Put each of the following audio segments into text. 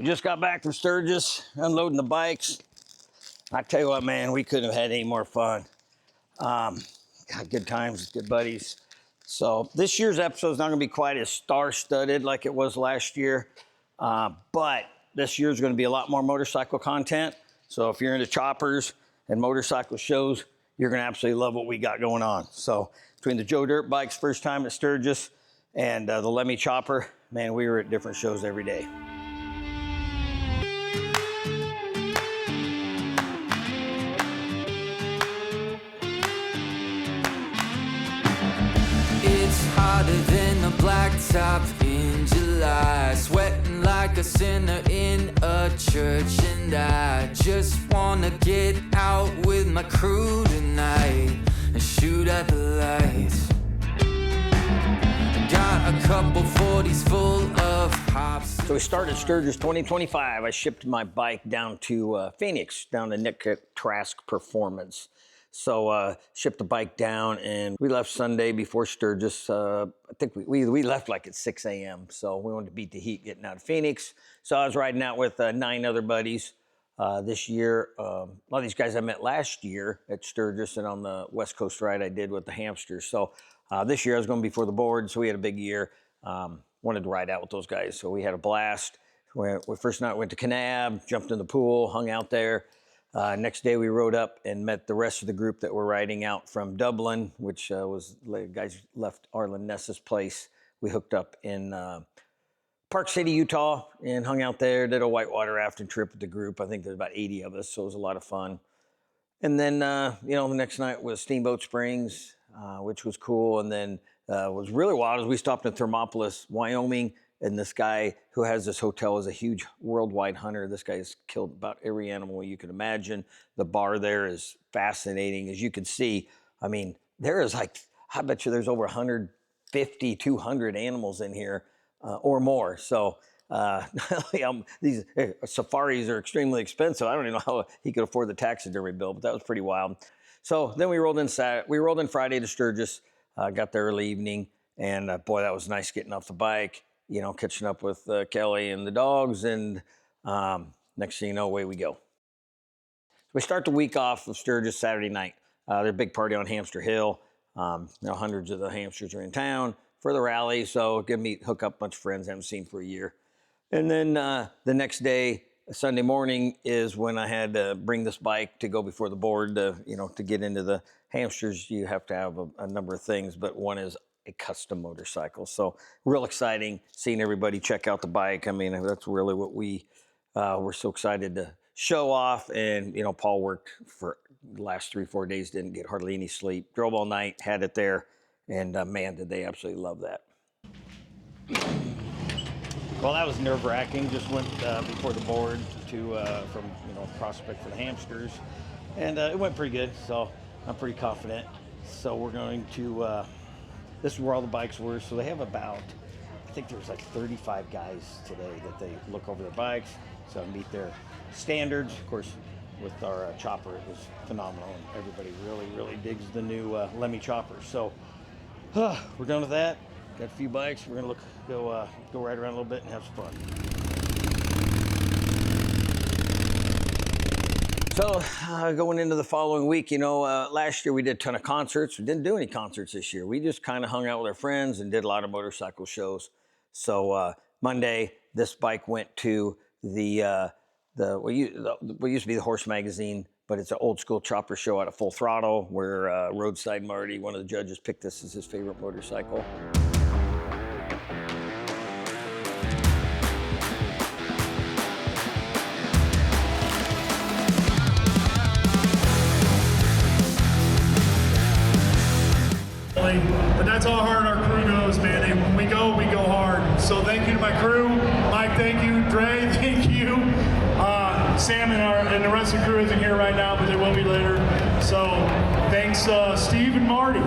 just got back from Sturgis, unloading the bikes. I tell you what, man, we couldn't have had any more fun. Got good times, good buddies. So this year's episode is not going to be quite as star-studded like it was last year, but this year's going to be a lot more motorcycle content. So if you're into choppers and motorcycle shows, you're going to absolutely love what we got going on. So between the Joe Dirt Bikes first time at Sturgis and the Lemmy Chopper, man, we were at different shows every day. Hotter than a blacktop in July, sweating like a sinner in a church, and I just wanna get out with my crew tonight and shoot at the lights. Got a couple 40s full of hops. So we started Sturgis 2025. I shipped my bike down to Phoenix, down to Nick Trask Performance. So shipped the bike down, and we left Sunday before Sturgis. I think we left like at 6 a.m. So we wanted to beat the heat getting out of Phoenix. So I was riding out with 9 other buddies this year. A lot of these guys I met last year at Sturgis and on the West Coast ride I did with the hamsters. So this year I was going before the board, so we had a big year. Wanted to ride out with those guys, so we had a blast. First night went to Kanab, jumped in the pool, hung out there. Next day we rode up and met the rest of the group that were riding out from Dublin, which was the guys left Arlen Ness's place. We hooked up in Park City, Utah, and hung out there, did a whitewater rafting trip with the group. I think there's about 80 of us, so it was a lot of fun. And then, the next night was Steamboat Springs, which was cool. And then what was really wild is we stopped in Thermopolis, Wyoming, and this guy who has this hotel is a huge worldwide hunter. This guy's killed about every animal you can imagine. The bar there is fascinating. As you can see, I mean, there is like, I bet you there's over 150, 200 animals in here or more. So these safaris are extremely expensive. I don't even know how he could afford the taxidermy bill, but that was pretty wild. So then we rolled in Friday to Sturgis, got there early evening, and boy, that was nice getting off the bike. Catching up with Kelly and the dogs, and next thing you know, away we go. We start the week off of Sturgis Saturday night. There's a big party on Hamster Hill. Hundreds of the hamsters are in town for the rally, so get me hook up a bunch of friends I haven't seen for a year. And then the next day, Sunday morning, is when I had to bring this bike to go before the board. To get into the hamsters, you have to have a number of things, but one is a custom motorcycle. So real exciting seeing everybody check out the bike. I mean, that's really what we were so excited to show off. And, Paul worked for the last 3-4 days, didn't get hardly any sleep, drove all night, had it there. And man, did they absolutely love that. Well, that was nerve wracking. Just went before the board from prospect for the hamsters. And it went pretty good. So I'm pretty confident. So we're going to, this is where all the bikes were. So they have about, I think there was like 35 guys today that they look over their bikes. So meet their standards. Of course, with our chopper, it was phenomenal. And everybody really, really digs the new Lemmy chopper. So we're done with that. Got a few bikes. We're gonna go ride around a little bit and have some fun. So going into the following week, last year we did a ton of concerts. We didn't do any concerts this year. We just kind of hung out with our friends and did a lot of motorcycle shows. So Monday, this bike went to what used to be the Horse Magazine, but it's an old school chopper show out of Full Throttle, where Roadside Marty, one of the judges, picked this as his favorite motorcycle. But that's how hard our crew goes, man. And when we go hard. So thank you to my crew. Mike, thank you. Dre, thank you. Sam and the rest of the crew isn't here right now, but they will be later. So thanks, Steve and Marty.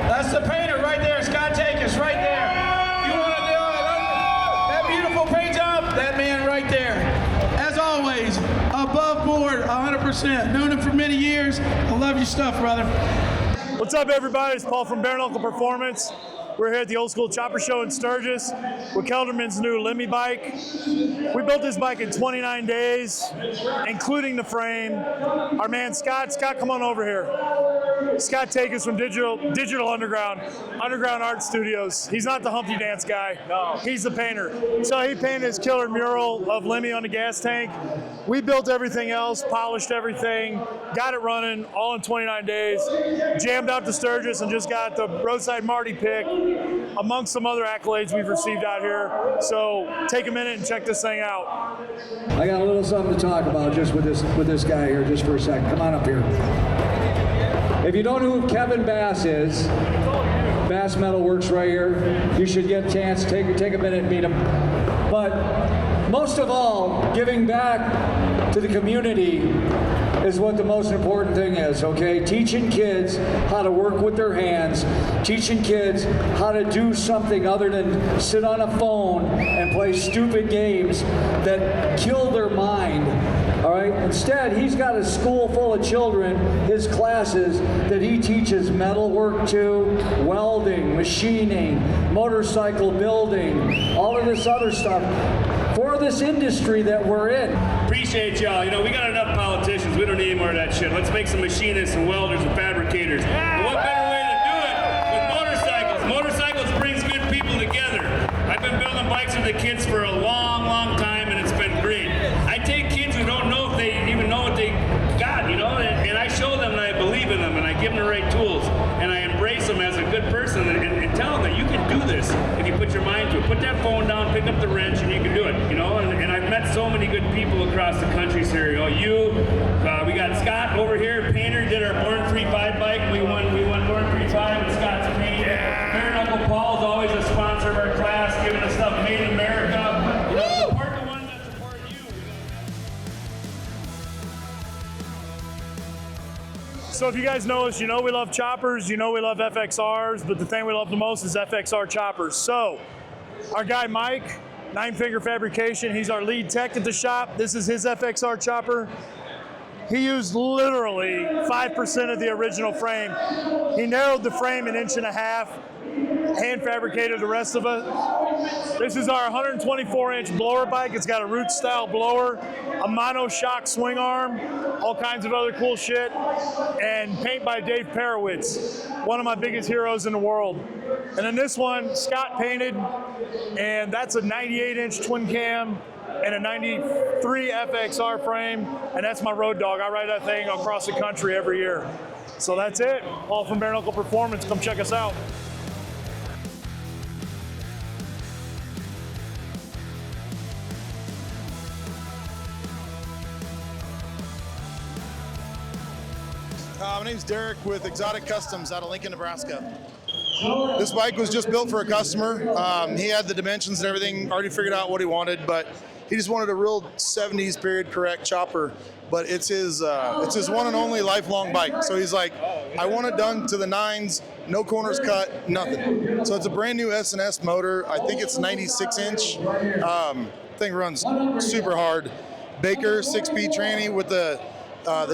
That's the painter right there, Scott Takis, right there. You want to do that beautiful paint job? That man right there. As always, above board, 100%. Known him for many years. I love your stuff, brother. What's up, everybody? It's Paul from Bare Knuckle Performance. We're here at the Old School Chopper Show in Sturgis with Kelderman's new Lemmy bike. We built this bike in 29 days, including the frame. Our man Scott, come on over here. Scott Takis from Digital Underground Art Studios. He's not the Humpty Dance guy. No. He's the painter. So he painted his killer mural of Lemmy on the gas tank. We built everything else, polished everything, got it running all in 29 days, jammed out to Sturgis and just got the Roadside Marty pick amongst some other accolades we've received out here. So take a minute and check this thing out. I got a little something to talk about just with this guy here just for a second. Come on up here. If you don't know who Kevin Bass is, Bass Metal Works right here. You should get a chance, take a minute and meet him. But most of all, giving back to the community is what the most important thing is, okay? Teaching kids how to work with their hands, teaching kids how to do something other than sit on a phone and play stupid games that kill their mind. All right. Instead, he's got a school full of children, his classes, that he teaches metal work to, welding, machining, motorcycle building, all of this other stuff for this industry that we're in. Appreciate y'all. You know, we got enough politicians. We don't need any more of that shit. Let's make some machinists and welders and fabricators. And what better way to do it with motorcycles? Motorcycles brings good people together. I've been building bikes with the kids for a long, long time, and it's been great. I take kids who don't know if they even know what they got, you know, and I show them and I believe in them and I give them the right tools and I embrace them as a good person and tell them that you can do this if you put your mind to it. Put that phone down, pick up the wrench, and you can do it, you know. And I've met so many good people across the country, sir. You know, we got Scott over here, painter, did our Born 3-5 bike. We won Born 3-5 with Scott's paint. Bare Knuckle Paul's always a sponsor of our class, giving us stuff made in America. You know, support the ones that support you. So if you guys know us, you know we love choppers, you know we love FXRs, but the thing we love the most is FXR choppers. So our guy Mike, Nine Finger Fabrication, he's our lead tech at the shop. This is his FXR chopper. He used literally 5% of the original frame. He narrowed the frame 1.5 inches, hand fabricated the rest of it. This is our 124-inch blower bike. It's got a root style blower, a mono shock swing arm, all kinds of other cool shit, and paint by Dave Perowitz, one of my biggest heroes in the world. And then this one, Scott painted, and that's a 98-inch twin cam and a 93 FXR frame, and that's my road dog. I ride that thing across the country every year. So that's it, all from Bare Knuckle Performance. Come check us out. My name's Derek with Exotic Customs out of Lincoln, Nebraska. This bike was just built for a customer. He had the dimensions and everything, already figured out what he wanted, but he just wanted a real 70s period correct chopper. But it's his one and only lifelong bike. So he's like, I want it done to the nines, no corners cut, nothing. So it's a brand new S&S motor. I think it's 96 inch. Thing runs super hard. Baker 6-speed tranny with the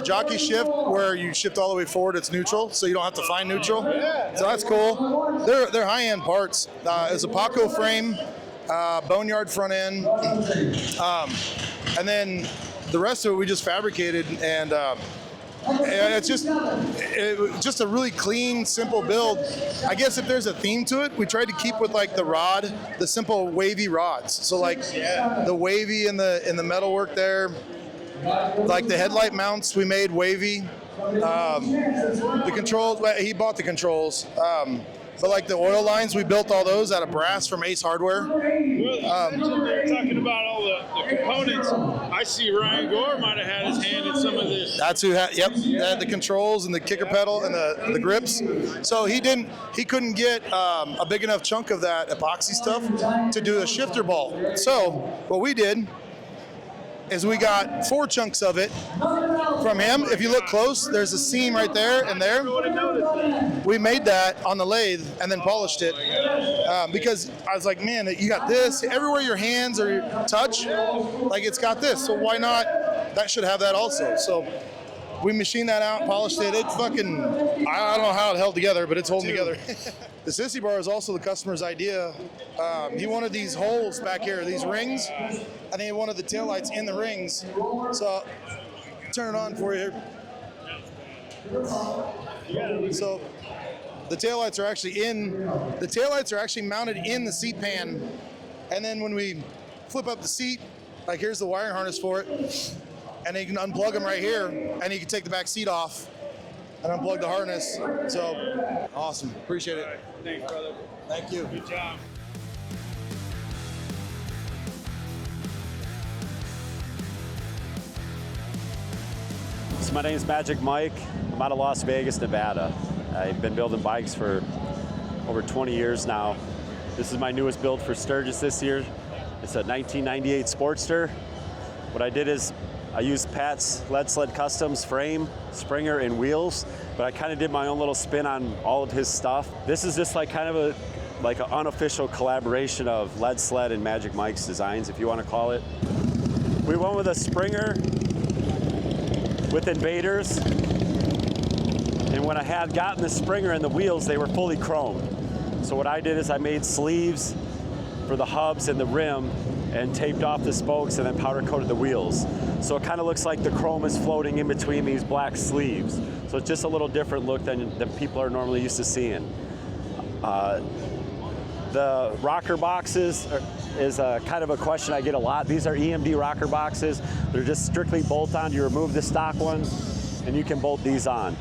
jockey shift, where you shift all the way forward, it's neutral, so you don't have to find neutral. So that's cool. They're high-end parts. It's a Paco frame, boneyard front end, and then the rest of it we just fabricated, and it's just a really clean, simple build. I guess if there's a theme to it, we tried to keep with like the rod, the simple wavy rods. So like the wavy in the metalwork there. Like the headlight mounts we made wavy. The controls, he bought the controls. But like the oil lines, we built all those out of brass from Ace Hardware. They're talking about all the components. I see Ryan Gore might have had his hand in some of this. That's who had, yep, had the controls and the kicker pedal and the grips. So he couldn't get a big enough chunk of that epoxy stuff to do a shifter ball. So what we did is we got 4 chunks of it from him. If you look close, there's a seam right there and there. We made that on the lathe and then polished it because I was like, man, you got this. Everywhere your hands or touch, like it's got this. So why not? That should have that also. So we machined that out, polished it. It's fucking, I don't know how it held together, but it's holding together. The sissy bar is also the customer's idea. He wanted these holes back here, these rings, and he wanted the taillights in the rings. So, turn it on for you here. So, the taillights are actually mounted in the seat pan. And then when we flip up the seat, like here's the wiring harness for it. And you can unplug them right here, and you can take the back seat off and unplug the harness. So, awesome. Appreciate it. Right. Thanks, brother. Thank you. Good job. So my name is Magic Mike. I'm out of Las Vegas, Nevada. I've been building bikes for over 20 years now. This is my newest build for Sturgis this year. It's a 1998 Sportster. What I did is I used Pat's Lead Sled Customs frame, Springer, and wheels, but I kind of did my own little spin on all of his stuff. This is just like kind of an unofficial collaboration of Lead Sled and Magic Mike's designs, if you want to call it. We went with a Springer with invaders, and when I had gotten the Springer and the wheels, they were fully chromed. So what I did is I made sleeves for the hubs and the rim and taped off the spokes and then powder coated the wheels. So it kind of looks like the chrome is floating in between these black sleeves. So it's just a little different look than people are normally used to seeing. The rocker boxes is kind of a question I get a lot. These are EMD rocker boxes. They're just strictly bolt-on. You remove the stock ones and you can bolt these on.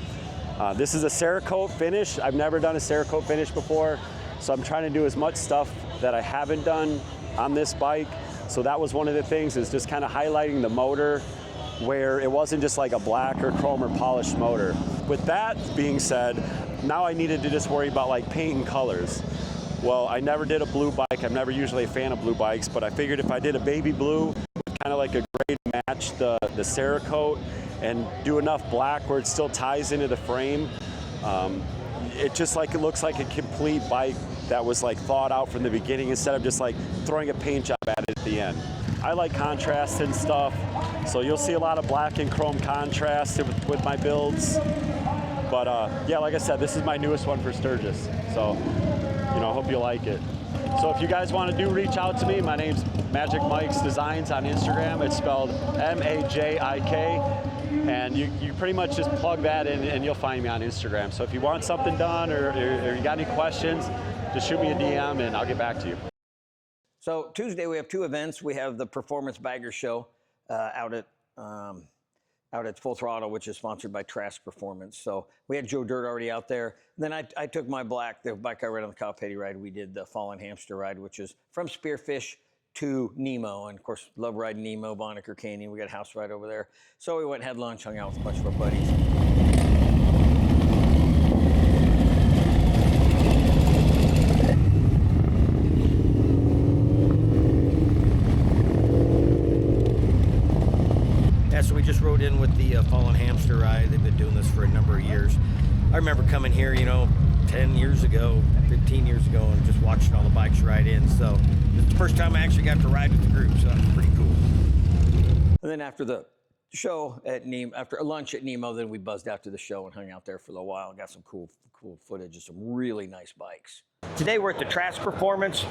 This is a Cerakote finish. I've never done a Cerakote finish before, so I'm trying to do as much stuff that I haven't done on this bike. So that was one of the things, is just kind of highlighting the motor where it wasn't just like a black or chrome or polished motor. With that being said, now I needed to just worry about like paint and colors. Well, I never did a blue bike. I'm never usually a fan of blue bikes, but I figured if I did a baby blue, kind of like a gray to match the Cerakote and do enough black where it still ties into the frame, it looks like a complete bike that was like thought out from the beginning instead of just like throwing a paint job at it at the end. I like contrast and stuff, so you'll see a lot of black and chrome contrast with my builds. But yeah, like I said, this is my newest one for Sturgis, so I hope you like it. So if you guys want to reach out to me, my name's Magic Mike's Designs on Instagram. It's spelled M-A-J-I-K. And you pretty much just plug that in and you'll find me on Instagram. So if you want something done or you got any questions, just shoot me a DM and I'll get back to you. So Tuesday we have two events. We have the Performance Bagger Show out at Full Throttle, which is sponsored by Trask Performance. So we had Joe Dirt already out there. Then I took my the bike I ride on the Cow Patty ride. We did the Fallen Hamster ride, which is from Spearfish to Nemo. And of course, love riding Nemo, Bonneker Canyon. We got a house right over there. So we went and had lunch, hung out with a bunch of our buddies. So we just rode in with the Fallen Hamster ride. They've been doing this for a number of years. I remember coming here, 10 years ago, 15 years ago, and just watching all the bikes ride in. So it's the first time I actually got to ride with the group, so that was pretty cool. And then after the show at Nemo, after lunch at Nemo, then we buzzed out to the show and hung out there for a little while and got some cool footage of some really nice bikes. Today we're at the Trask Performance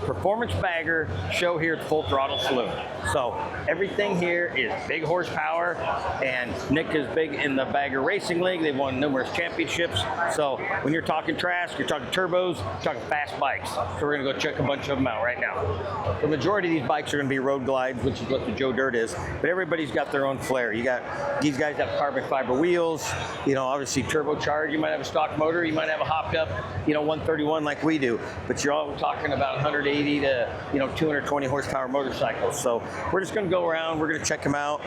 Bagger show here at Full Throttle Saloon. So everything here is big horsepower, and Nick is big in the Bagger Racing League. They've won numerous championships. So when you're talking Trask, you're talking turbos, you're talking fast bikes. So we're gonna go check a bunch of them out right now. The majority of these bikes are gonna be road glides, which is what the Joe Dirt is, but everybody's got their own flair. You got, these guys have carbon fiber wheels, obviously turbocharged. You might have a stock motor, you might have a hopped up, 131 like we do. But you're all talking about 180 to 220 horsepower motorcycles. So we're just going to go around. We're going to check them out.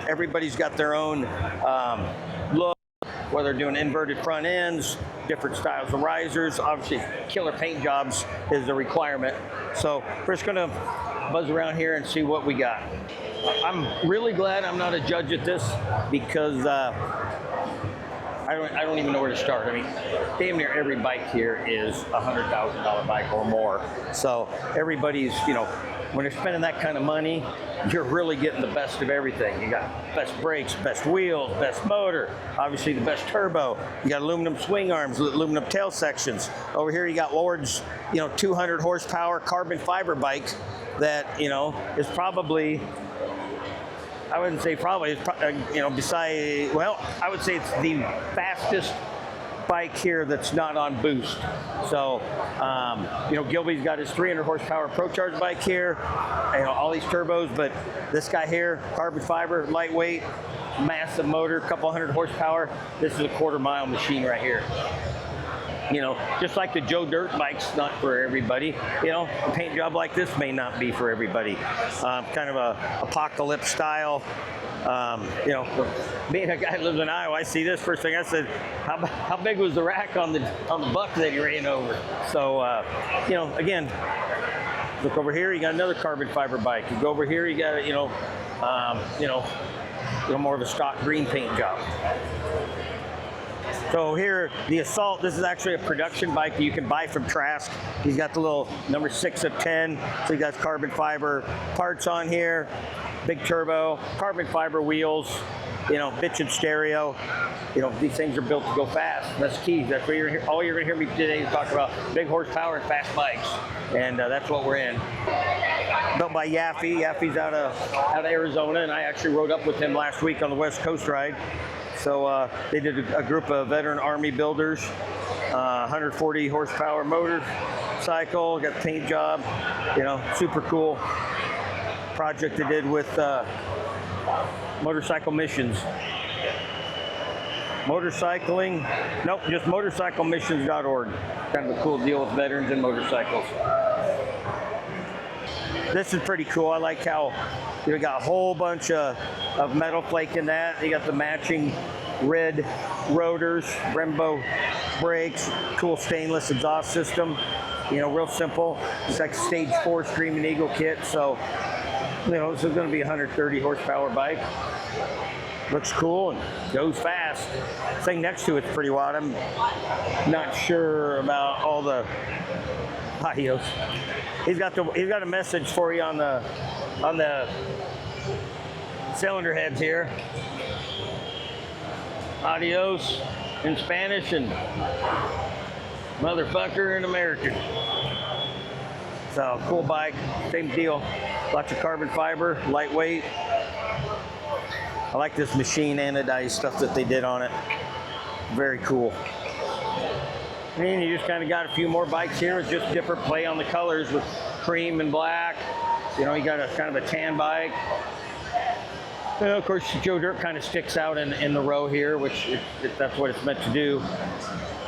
Everybody's got their own look, whether they're doing inverted front ends, different styles of risers. Obviously, killer paint jobs is a requirement. So we're just going to buzz around here and see what we got. I'm really glad I'm not a judge at this because I don't even know where to start. I mean, damn near every bike here is a $100,000 bike or more. So everybody's, you know, when they're spending that kind of money, you're really getting the best of everything. You got best brakes, best wheels, best motor, obviously the best turbo. You got aluminum swing arms, aluminum tail sections. Over here you got Ward's, you know, 200 horsepower carbon fiber bike that, you know, is probably, I wouldn't say probably, you know, beside, well, I would say it's the fastest bike here that's not on boost. So, you know, Gilby's got his 300 horsepower ProCharge bike here, you know, all these turbos, but this guy here, carbon fiber, lightweight, massive motor, couple hundred horsepower. This is a quarter-mile machine right here. You know, just like the Joe Dirt bike's not for everybody. You know, a paint job like this may not be for everybody. Kind of a apocalypse style. You know, being a guy who lives in Iowa, I see this first thing. I said, how big was the rack on the buck that he ran over? So, you know, again, look over here. You got another carbon fiber bike. You go over here. You got you know, more of a stock green paint job. So here, the Assault, this is actually a production bike that you can buy from Trask. He's got the little number 6 of 10. So he got carbon fiber parts on here, big turbo, carbon fiber wheels, you know, bitchin' stereo. You know, these things are built to go fast. That's key. That's what all you're gonna hear me today is talk about big horsepower and fast bikes. And that's what we're in. Built by Yaffe. Yaffe's out of Arizona, and I actually rode up with him last week on the West Coast ride. So they did a group of veteran Army builders, 140 horsepower motorcycle, got the paint job, you know, super cool project they did with Motorcycle Missions. Motorcycling, nope, just motorcyclemissions.org. Kind of a cool deal with veterans and motorcycles. This is pretty cool. I like how you got a whole bunch of metal flake in that. You got the matching red rotors, Brembo brakes, cool stainless exhaust system. You know, real simple. It's like stage 4 Screaming Eagle kit. So, you know, this is going to be a 130 horsepower bike. Looks cool and goes fast. Thing next to it's pretty wild. I'm not sure about all the audios. He's got a message for you on the cylinder heads here. Adios in Spanish and motherfucker in American. So cool bike, same deal. Lots of carbon fiber, lightweight. I like this machine anodized stuff that they did on it. Very cool. And you just kind of got a few more bikes here with just different play on the colors with cream and black. You know, you got a kind of a tan bike. Of course, Joe Dirt kind of sticks out in the row here, which that's what it's meant to do.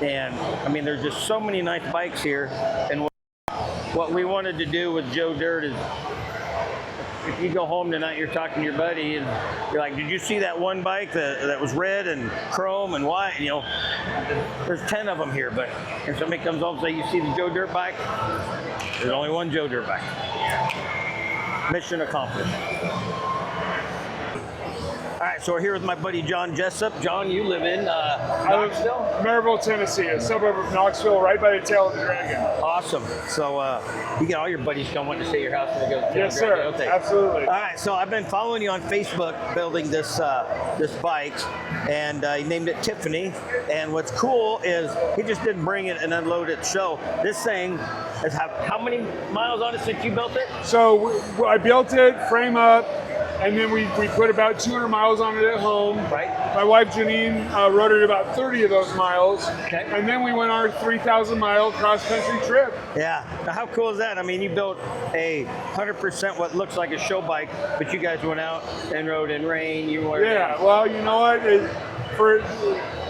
And I mean, there's just so many nice bikes here. And what we wanted to do with Joe Dirt is, if you go home tonight, you're talking to your buddy, and you're like, "Did you see that one bike that was red and chrome and white?" You know, there's 10 of them here. But if somebody comes home and says, "You see the Joe Dirt bike?" There's only one Joe Dirt bike. Mission accomplished. All right, so we're here with my buddy John Jessup. John, you live in Knoxville? Maryville, Tennessee, a suburb of Knoxville, right by the tail of the Dragon. Awesome. So you get all your buddies come want to stay at your house when they go to the Yes, sir. Okay. Absolutely. All right, so I've been following you on Facebook building this bike, and he named it Tiffany. And what's cool is he just didn't bring it and unload it. So this thing has how many miles on it since you built it? So I built it, frame up, and then we put about 200 miles on it at home. Right. My wife Janine rode it about 30 of those miles. Okay. And then we went our 3,000-mile cross-country trip. Yeah. Now, how cool is that? I mean, you built a 100% what looks like a show bike, but you guys went out and rode in rain. You were. Yeah. Well, you know what?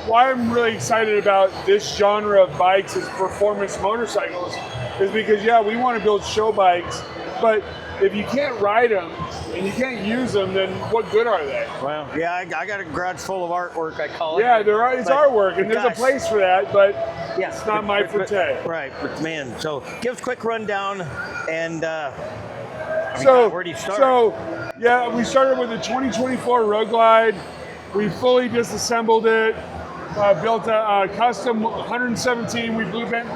Why I'm really excited about this genre of bikes as performance motorcycles is because, yeah, we want to build show bikes, but if you can't ride them and you can't use them, then what good are they? Well, yeah, I got a garage full of artwork, I call it. Yeah, it's artwork, and there's a place for that, but yeah, it's not my forte. Right, but man, so give us a quick rundown, and where do you start? So, yeah, we started with the 2024 Road Glide. We fully disassembled it, built a custom 117. We blueprint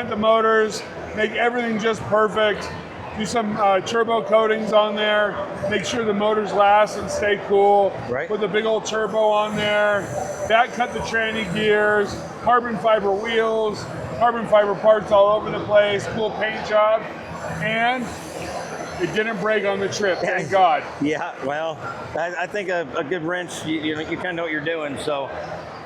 the motors, make everything just perfect. Do some turbo coatings on there, make sure the motors last and stay cool. Right. Put the big old turbo on there, back cut the tranny gears, carbon fiber wheels, carbon fiber parts all over the place, cool paint job, and it didn't break on the trip, thank God. Yeah, well, I think a good wrench, you kind of know what you're doing. So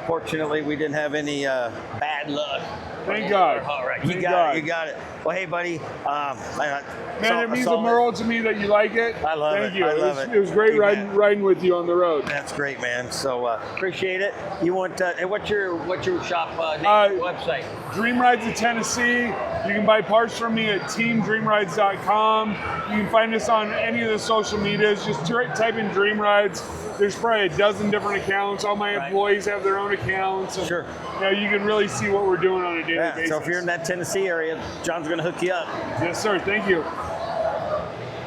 fortunately, we didn't have any bad luck. Thank God. All right, you Thank got God. it. You got it. Well, hey, buddy. Man, it means the world to me that you like it. I love it. Thank you. I love it. It was great You bet. riding with you on the road. That's great, man. So appreciate it. You want? And what's your shop name? Website? Dream Rides of Tennessee. You can buy parts from me at teamdreamrides.com. You can find us on any of the social medias. Just type in Dream Rides. There's probably a dozen different accounts. All my employees have their own accounts. And, Sure. You know, you can really see what we're doing on a daily basis. So if you're in that Tennessee area, John's going to hook you up. Yes, sir. Thank you.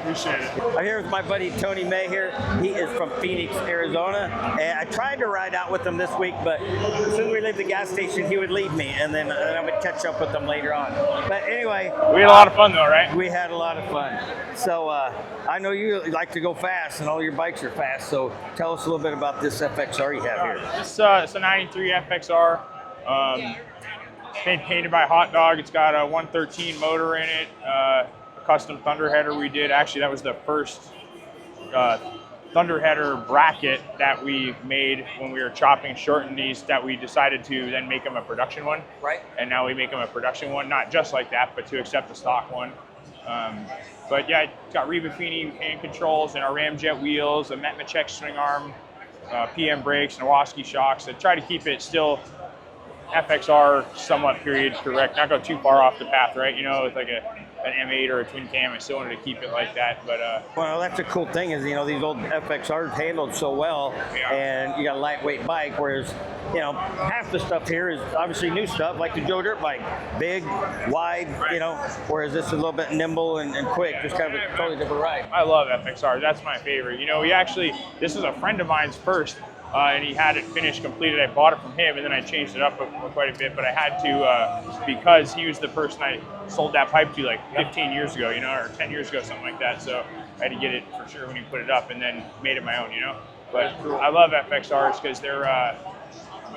Appreciate it. I'm here with my buddy Tony May here. He is from Phoenix, Arizona. And I tried to ride out with him this week, but as soon as we leave the gas station, he would leave me, and then I would catch up with him later on. But anyway. We had a lot of fun though, right? We had a lot of fun. So I know you like to go fast, and all your bikes are fast. So tell us a little bit about this FXR you have here. It's a 93 FXR. Painted by Hot Dog. It's got a 113 motor in it. A custom thunderheader we did. Actually, that was the first thunderheader bracket that we made when we were chopping and shortening these, that we decided to then make them a production one. Right. And now we make them a production one, not just like that, but to accept the stock one. But yeah, it's got Reba Feeney hand controls and our ramjet wheels, a Metmachek swing arm, PM brakes, and Owoski shocks. I try to keep it still FXR somewhat period correct, not go too far off the path, right? You know, with like an M8 or a twin cam, I still wanted to keep it like that. But well, that's a cool thing is, you know, these old FXRs handled so well, and you got a lightweight bike, whereas, you know, half the stuff here is obviously new stuff, like the Joe Dirt bike, big, wide, you know, whereas this is a little bit nimble and quick, just kind of a totally different ride. I love FXR. That's my favorite. You know, this is a friend of mine's first. And he had it finished, completed. I bought it from him, and then I changed it up quite a bit. But I had to because he was the person I sold that pipe to like 15 years ago, you know, or 10 years ago, something like that. So I had to get it for sure when he put it up, and then made it my own, you know. But I love FXRs because they're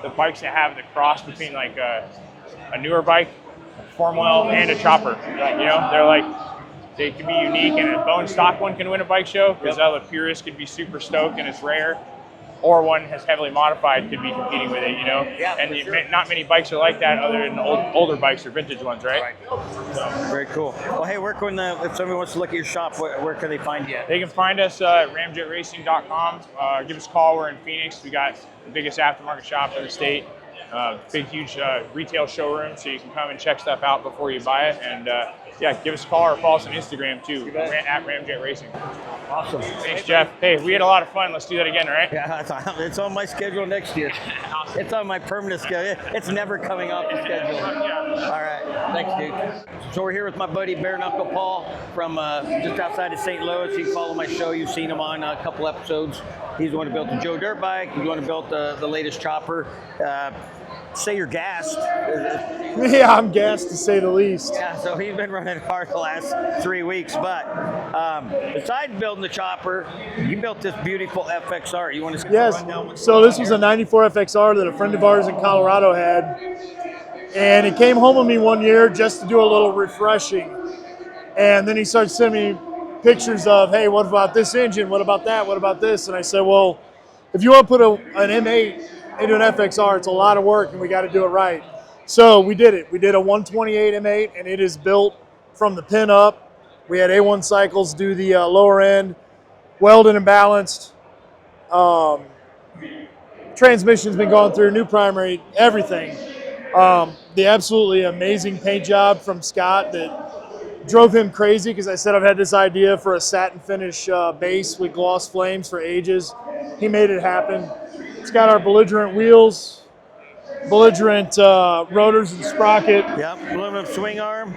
the bikes that have the cross between like a newer bike, a form wheel, and a chopper. You know, they're like. They can be unique, and a bone stock one can win a bike show because the purist could be super stoked and it's rare. Or one has heavily modified could be competing with it, you know? Yeah, and not many bikes are like that other than older bikes or vintage ones, right? Very cool. Well, hey, where can if somebody wants to look at your shop, where can they find you? They can find us at ramjetracing.com. Give us a call. We're in Phoenix. We got the biggest aftermarket shop in the state. Big, huge retail showroom, so you can come and check stuff out before you buy it. And yeah, give us a call or follow us on Instagram too, at Ramjet Racing. Awesome. Thanks, Jeff. Hey, we had a lot of fun. Let's do that again, all right? Yeah, it's on my schedule next year. It's on my permanent schedule. It's never coming off the schedule. All right. Thanks, dude. So we're here with my buddy Bare Knuckle Paul from just outside of St. Louis. You can follow my show. You've seen him on a couple episodes. He's the one who built the Joe Dirt bike. He's the one who built the latest chopper. Say you're gassed. Yeah, I'm gassed to say the least. Yeah, so he's been running hard the last 3 weeks. But besides building the chopper, you built this beautiful FXR. You want to run down what's so this was a 94 FXR that a friend of ours in Colorado had. And he came home with me one year just to do a little refreshing. And then he started sending me pictures of, hey, what about this engine? What about that? What about this? And I said, well, if you want to put an M8 into an FXR, it's a lot of work and we got to do it right. So we did it. We did a 128 M8 and it is built from the pin up. We had A1 cycles do the lower end, welded and balanced. Transmission's been going through, new primary, everything. The absolutely amazing paint job from Scott that drove him crazy because I said I've had this idea for a satin finish base with gloss flames for ages. He made it happen. It's got our belligerent wheels, belligerent rotors and sprocket. Yep, aluminum swing arm.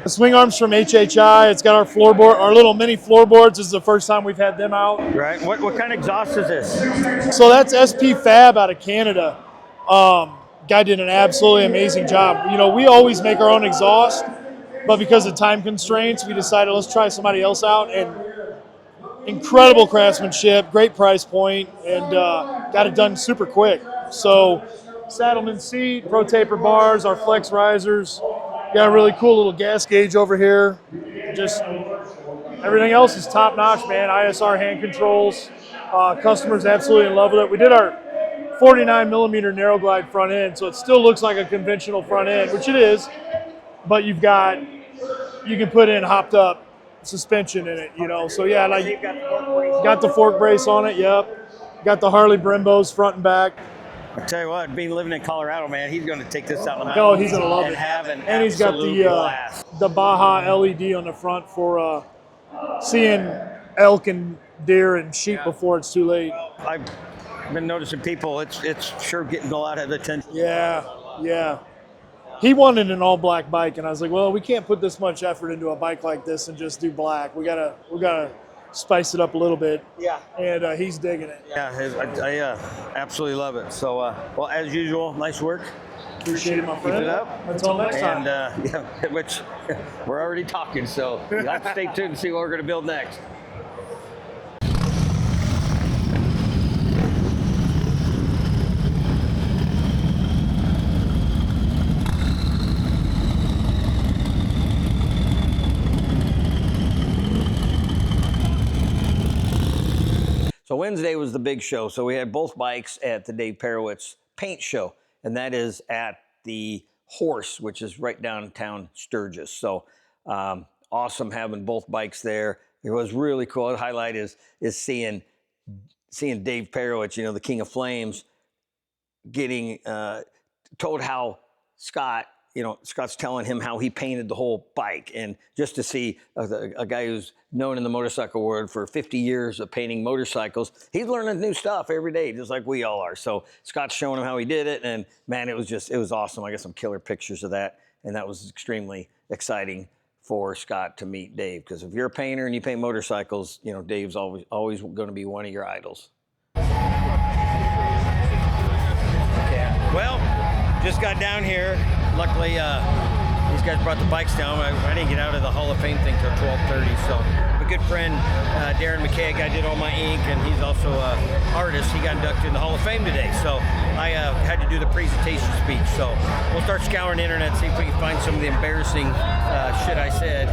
The swing arms from HHI. It's got our floorboard, our little mini floorboards. This is the first time we've had them out. Right. What kind of exhaust is this? So that's SP Fab out of Canada. Guy did an absolutely amazing job. You know, we always make our own exhaust, but because of time constraints, we decided let's try somebody else out. And incredible craftsmanship, great price point, and got it done super quick. So, Saddleman seat, Pro Taper bars, our flex risers. Got a really cool little gas gauge over here. Just everything else is top notch, man. ISR hand controls. Customers absolutely in love with it. We did our 49 millimeter narrow glide front end, so it still looks like a conventional front end, which it is, but you can put in hopped up suspension in it, you know. So yeah, like got the fork brace on it, yep. Got the Harley Brimbos front and back. I tell you what, being living in Colorado, man, he's going to take this out in the mountains. Oh, he's gonna love it. Have an and he's got the Baja LED on the front for seeing elk and deer and sheep before it's too late. I've been noticing people. It's sure getting a lot of attention. Yeah. He wanted an all black bike, and I was like, well, we can't put this much effort into a bike like this and just do black. We gotta spice it up a little bit. Yeah. And he's digging it. Yeah, I absolutely love it. So, well, as usual, nice work. Appreciate it, my friend. Keep it up. Until next time. And which we're already talking, so you have to stay tuned and see what we're going to build next. So Wednesday was the big show. So we had both bikes at the Dave Perowitz paint show, and that is at the Horse, which is right downtown Sturgis. So awesome having both bikes there. It was really cool. The highlight is seeing Dave Perowitz, you know, the King of Flames, getting told how Scott's telling him how he painted the whole bike. And just to see a guy who's known in the motorcycle world for 50 years of painting motorcycles, he's learning new stuff every day, just like we all are. So Scott's showing him how he did it. And man, it was awesome. I got some killer pictures of that. And that was extremely exciting for Scott to meet Dave. Because if you're a painter and you paint motorcycles, you know, Dave's always going to be one of your idols. Okay. Well, just got down here. Luckily, these guys brought the bikes down. I didn't get out of the Hall of Fame thing till 12:30. So, a good friend, Darren McKay, guy did all my ink, and he's also an artist. He got inducted in the Hall of Fame today. So, I had to do the presentation speech. So, we'll start scouring the internet, see if we can find some of the embarrassing shit I said.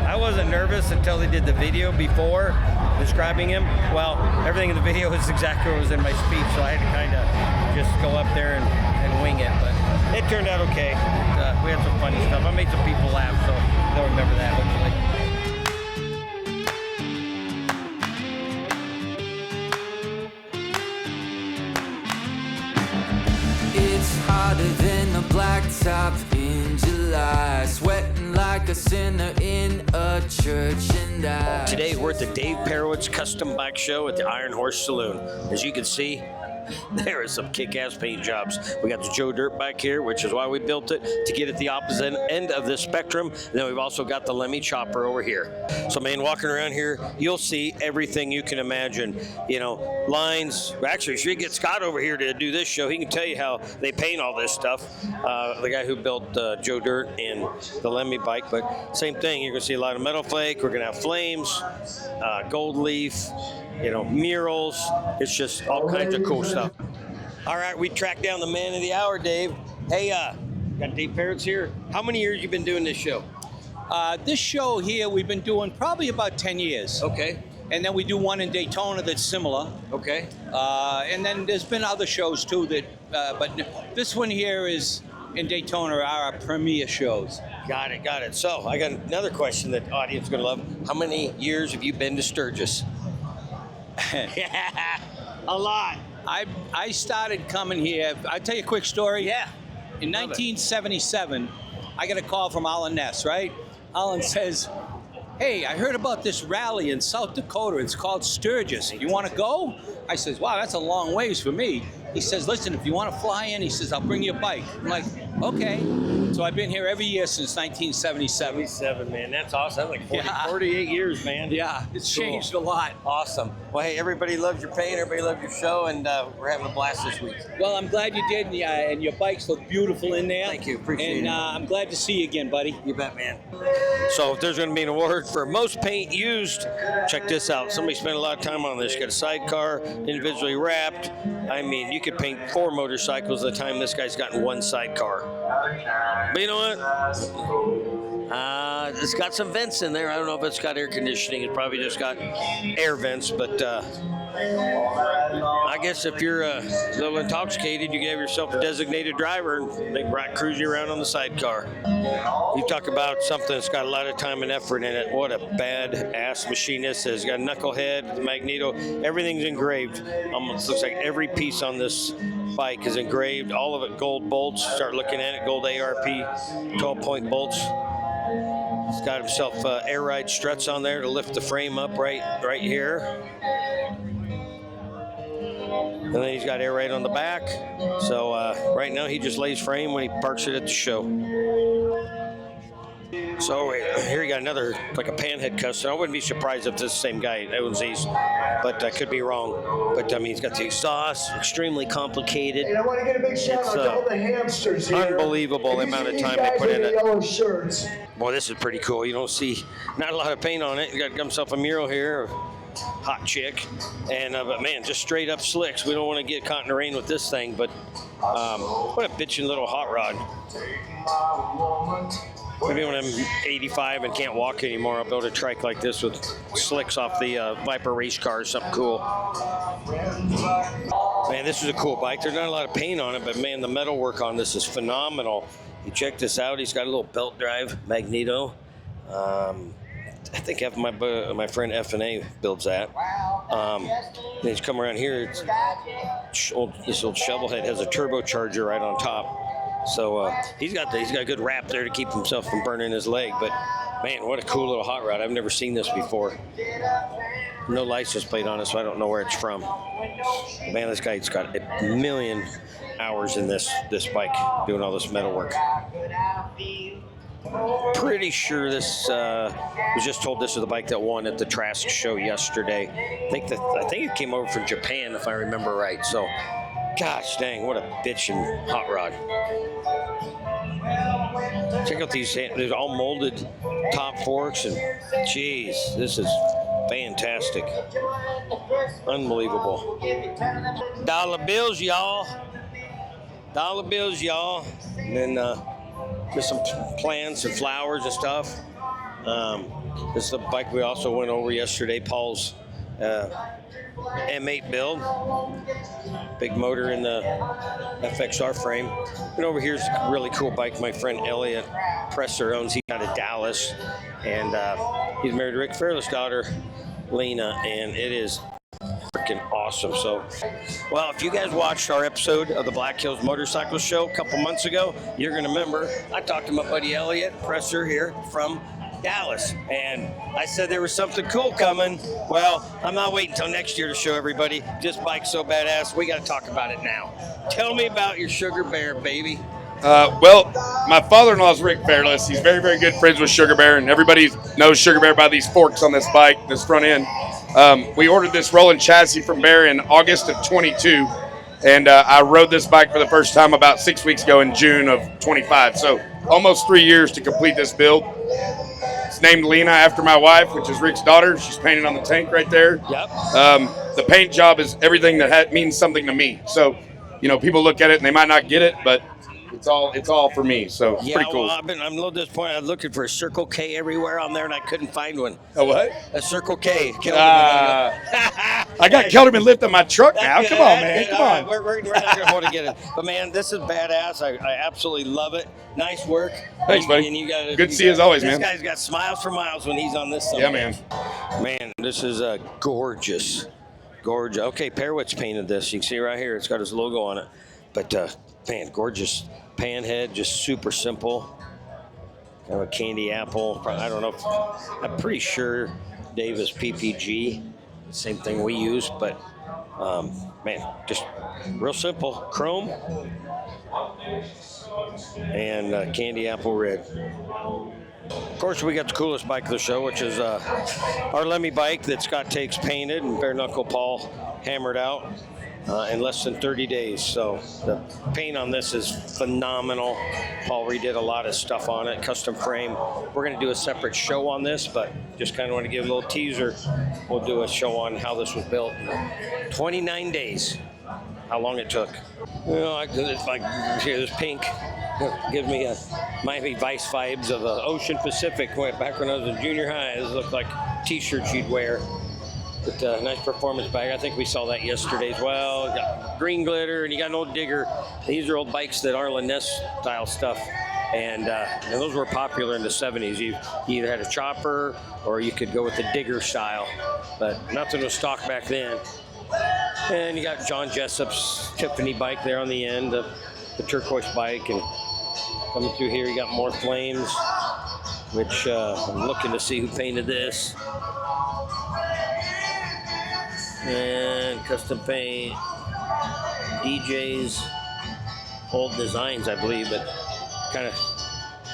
I wasn't nervous until they did the video before describing him. Well, everything in the video is exactly what was in my speech, so I had to kind of just go up there and wing it. But it turned out okay. We had some funny stuff. I made some people laugh, so they'll remember that, hopefully. It's hotter than a blacktop in July, sweating like a sinner in a church, and I... Today we're at the Dave Perowitz Custom Bike Show at the Iron Horse Saloon. As you can see, there are some kick-ass paint jobs. We got the Joe Dirt back here, which is why we built it, to get at the opposite end of this spectrum. And then we've also got the Lemmy Chopper over here. So, man, walking around here, you'll see everything you can imagine. You know, lines. Actually, if you get Scott over here to do this show, he can tell you how they paint all this stuff. The guy who built Joe Dirt and the Lemmy bike. But same thing, you're going to see a lot of metal flake. We're going to have flames, gold leaf, you know, murals. It's just all kinds of cool stuff. All right, we tracked down the man of the hour, Dave. Hey, got Dave Perowitz here. How many years you been doing this show? This show here we've been doing probably about 10 years. Okay. And then we do one in Daytona that's similar. Okay. And then there's been other shows too that, but this one here is in Daytona are our premier shows. Got it. So I got another question that the audience is going to love. How many years have you been to Sturgis? A lot. I started coming here. I'll tell you a quick story. Yeah. In 1977, I got a call from Alan Ness, right? Alan says, hey, I heard about this rally in South Dakota. It's called Sturgis. You want to go? I says, wow, that's a long ways for me. He says, listen, if you want to fly in, he says, I'll bring you a bike. I'm like, okay. So I've been here every year since 1977. 77, man. That's awesome. That's like 40, Yeah. 48 years, man. Yeah, it's Cool. changed a lot. Awesome. Well, hey, everybody loves your paint. Everybody loves your show, and we're having a blast this week. Well, I'm glad you did, and your bikes look beautiful in there. Thank you. Appreciate and, it. I'm glad to see you again, buddy. You bet, man. So if there's going to be an award for most paint used, check this out. Somebody spent a lot of time on this. Got a sidecar, individually wrapped. I mean, you could paint 4 motorcycles at a time. This guy's gotten 1 sidecar. But you know what? It's got some vents in there. I don't know if it's got air conditioning. It's probably just got air vents, but I guess if you're a little intoxicated, you can have yourself a designated driver and they cruise you around on the sidecar. You talk about something that's got a lot of time and effort in it. What a bad-ass machine this is. Got a knuckle head, the magneto, everything's engraved. Almost looks like every piece on this bike is engraved. All of it gold bolts. Start looking at it, gold ARP, 12-point bolts. He's got himself air ride struts on there to lift the frame up right here. And then he's got air ride on the back. So right now he just lays frame when he parks it at the show. So here you got another, like a panhead custom. I wouldn't be surprised if this is the same guy that owns these, but I could be wrong. But I mean, he's got the exhaust, extremely complicated. And I want to get a big shout out to all the hamsters here. Unbelievable the amount of time they put in it. Yellow shirts. Boy, this is pretty cool. You don't see not a lot of paint on it. He got himself a mural here, hot chick, and but man, just straight up slicks. We don't want to get caught in the rain with this thing, but what a bitchin' little hot rod. Maybe when I'm 85 and can't walk anymore, I'll build a trike like this with slicks off the Viper race car or something cool. Man, this is a cool bike. There's not a lot of paint on it, but man, the metal work on this is phenomenal. You check this out. He's got a little belt drive magneto. I think my friend F&A builds that. Then he's come around here. This old shovel head has a turbocharger right on top. So he's got a good wrap there to keep himself from burning his leg. But man, what a cool little hot rod! I've never seen this before. No license plate on it, so I don't know where it's from. Man, this guy's got a million hours in this bike doing all this metal work. Pretty sure this was just told this was the bike that won at the Trask show yesterday. I think it came over from Japan, if I remember right. So, gosh dang, what a bitchin' hot rod! Check out these. There's all molded top forks, and geez, this is fantastic, unbelievable. Dollar bills, y'all. Dollar bills, y'all. And then. Just some plants and flowers and stuff. This is the bike we also went over yesterday, Paul's M8 build. Big motor in the FXR frame. And over here's a really cool bike my friend Elliot Presser owns. He's out of Dallas. And he's married to Rick Fairless' daughter, Lena. And it is freaking awesome. So, well, if you guys watched our episode of the Black Hills Motorcycle Show a couple months ago, you're going to remember I talked to my buddy Elliot Presser here from Dallas, and I said there was something cool coming. Well, I'm not waiting until next year to show everybody. This bike's so badass, we got to talk about it now. Tell me about your Sugar Bear, baby. Well, my father-in-law is Rick Fairless. He's very, very good friends with Sugar Bear, and everybody knows Sugar Bear by these forks on this bike, this front end. We ordered this rolling chassis from Bear in August of 22, and I rode this bike for the first time about 6 weeks ago in June of 25. So almost 3 years to complete this build. It's named Lena after my wife, which is Rick's daughter. She's painted on the tank right there. Yep. The paint job is everything that means something to me. So, you know, people look at it and they might not get it, but it's all for me, so it's pretty cool. Well, I'm a little disappointed. I was looking for a Circle K everywhere on there, and I couldn't find one. A what? A Circle K. I got Kelderman lifting my truck now. Come on, man. Come on. We're not going to hold to get it. But, man, this is badass. I absolutely love it. Nice work. Thanks, buddy. And good to see you as always, man. This guy's got smiles for miles when he's on this side. Yeah, man. Man, this is gorgeous. Gorgeous. Okay, Perwitt's painted this. You can see right here. It's got his logo on it. But, man, gorgeous pan head, just super simple. Kind of a candy apple. I don't know. I'm pretty sure Davis PPG. Same thing we use, but man, just real simple. Chrome and candy apple red. Of course, we got the coolest bike of the show, which is our Lemmy bike that Scott Takes painted and Bare Knuckle Paul hammered out in less than 30 days. So the paint on this is phenomenal. Paul redid a lot of stuff on it, custom frame. We're going to do a separate show on this, but just kind of want to give a little teaser. We'll do a show on how this was built. 29 days, how long it took. You know, if I hear this pink, gives me a Miami Vice vibes of Ocean Pacific. Back when I was in junior high, this looked like t-shirts you'd wear. But nice performance bike. I think we saw that yesterday as well. You got green glitter, and you got an old digger. These are old bikes that are Ness style stuff, and those were popular in the 70s. You either had a chopper or you could go with the digger style, but nothing was stock back then. And you got John Jessup's Tiffany bike there on the end, the turquoise bike, and coming through here you got more flames, which I'm looking to see who painted this. And custom paint, DJ's old designs, I believe, but kind of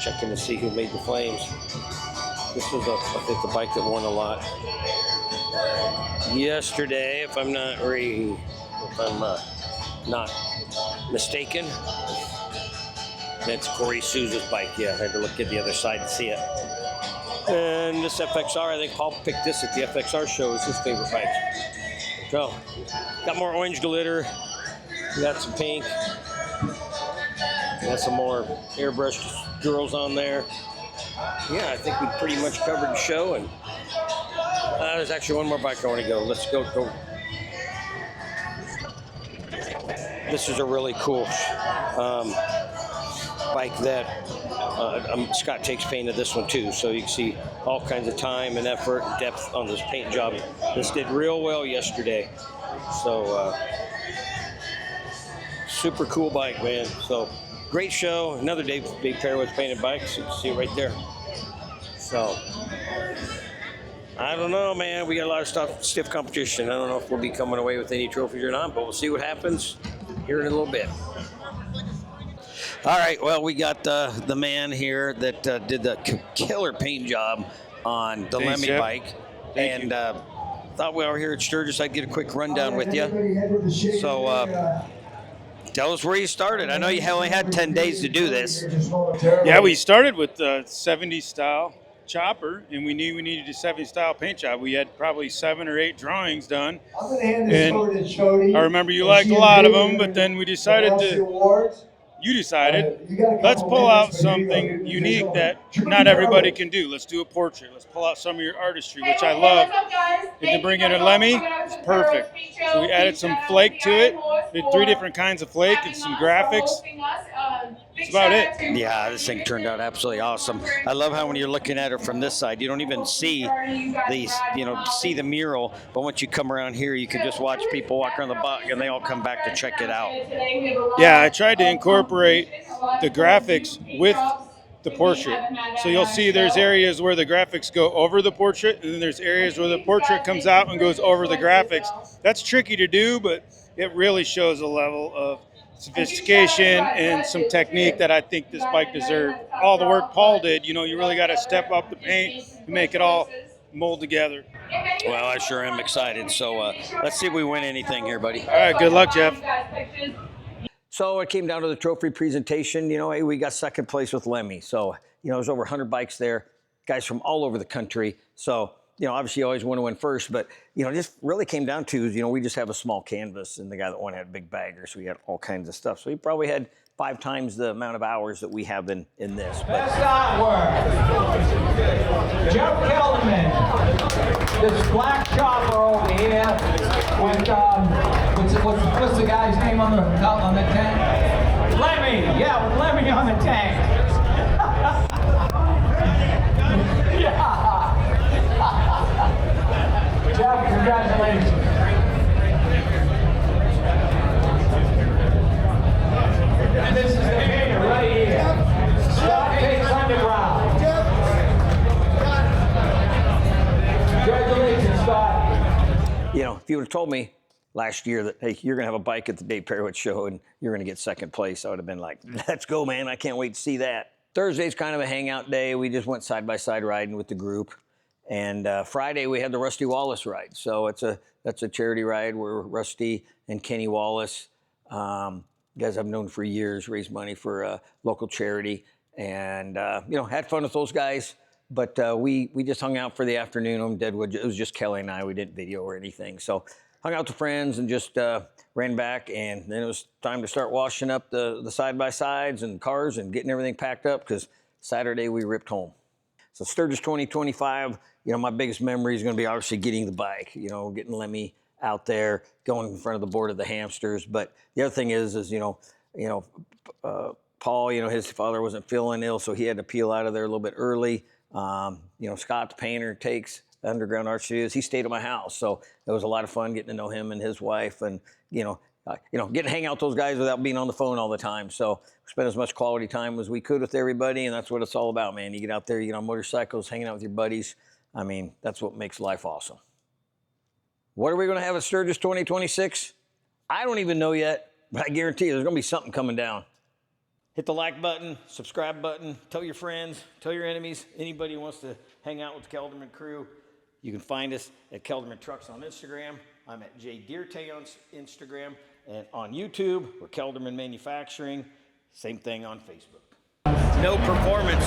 checking to see who made the flames. This was, I think, the bike that won a lot yesterday, if I'm not mistaken. That's Corey Souza's bike. Yeah, I had to look at the other side to see it. And this FXR, I think Paul picked this at the FXR show. It's his favorite bike. So, got more orange glitter, we got some pink, got some more airbrushed girls on there. Yeah, I think we pretty much covered the show, and there's actually one more bike I want to go. Let's go. This is a really cool bike that Scott Takes painted this one too, so you can see all kinds of time and effort and depth on this paint job. This did real well yesterday, so super cool bike, man. So great show. Another Dave Pearwitz painted bikes. You can see it right there. So I don't know, man. We got a lot of stiff competition. I don't know if we'll be coming away with any trophies or not, but we'll see what happens here in a little bit. All right, well, we got the man here that did the killer paint job on the Lemmy bike. And thought we were here at Sturgis, I'd get a quick rundown with you. So tell us where you started. I know you only had 10 days to do this. Yeah, we started with the 70s style chopper, and we knew we needed a 70s style paint job. We had probably 7 or 8 drawings done. And I remember you liked a lot of them, but then we decided to... You decided, let's pull out something unique that not everybody can do. Let's do a portrait. Let's pull out some of your artistry, which I love. And to bring in a Lemmy, it's perfect. So we added some flake to it. We did 3 different kinds of flake and some graphics. That's about it. Yeah, this thing turned out absolutely awesome. I love how when you're looking at it from this side, you don't even see the mural, but once you come around here, you can just watch people walk around the bike, and they all come back to check it out. Yeah, I tried to incorporate the graphics with the portrait. So you'll see there's areas where the graphics go over the portrait, and then there's areas where the portrait comes out and goes over the graphics. That's tricky to do, but it really shows a level of sophistication and some technique that I think this bike deserved. All the work Paul did, you really got to step up the paint and make it all mold together. Well, I sure am excited. So let's see if we win anything here, buddy. All right, good luck, Jeff. So it came down to the trophy presentation. Hey, we got second place with Lemmy. So, there's over 100 bikes there, guys from all over the country. So, obviously you always want to win first, but, just really came down to, we just have a small canvas, and the guy that won had a big bagger, so we had all kinds of stuff. So he probably had 5 times the amount of hours that we have in this. Best artwork. Jeff Kelderman. This black chopper over here with, what's the guy's name on the tank? Lemmy. Yeah, with Lemmy on the tank. Yeah. Jeff, congratulations. And this is the painter right here. Scott Takes Underground. Congratulations, Scott. You know, if you would have told me last year that, hey, you're going to have a bike at the Dave Perrowitz show and you're going to get second place, I would have been like, let's go, man. I can't wait to see that. Thursday's kind of a hangout day. We just went side-by-side riding with the group. And Friday, we had the Rusty Wallace ride. So that's a charity ride where Rusty and Kenny Wallace, guys I've known for years, raise money for a local charity. And, you know, had fun with those guys. But we just hung out for the afternoon on Deadwood. It was just Kelly and I. We didn't video or anything. So hung out with friends and just ran back. And then it was time to start washing up the side-by-sides and cars and getting everything packed up because Saturday we ripped home. So Sturgis 2025, you know, my biggest memory is going to be obviously getting the bike, you know, getting Lemmy out there, going in front of the board of the Hamsters. But the other thing is you know, Paul, you know, his father wasn't feeling ill, so he had to peel out of there a little bit early. You know, Scott, the painter, takes Underground Art Studios. He stayed at my house, so it was a lot of fun getting to know him and his wife, and you know, getting to hang out with those guys without being on the phone all the time. So we spent as much quality time as we could with everybody, and that's what it's all about, man. You get out there, you get on motorcycles, hanging out with your buddies. I mean, that's what makes life awesome. What are we going to have at Sturgis 2026? I don't even know yet, but I guarantee you there's going to be something coming down. Hit the like button, subscribe button, tell your friends, tell your enemies, anybody who wants to hang out with the Kelderman crew. You can find us at Kelderman Trucks on Instagram. I'm at jdeerte on Instagram. And on YouTube, we're Kelderman Manufacturing. Same thing on Facebook. No performance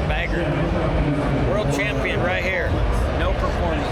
bagger. World champion right here. No performance.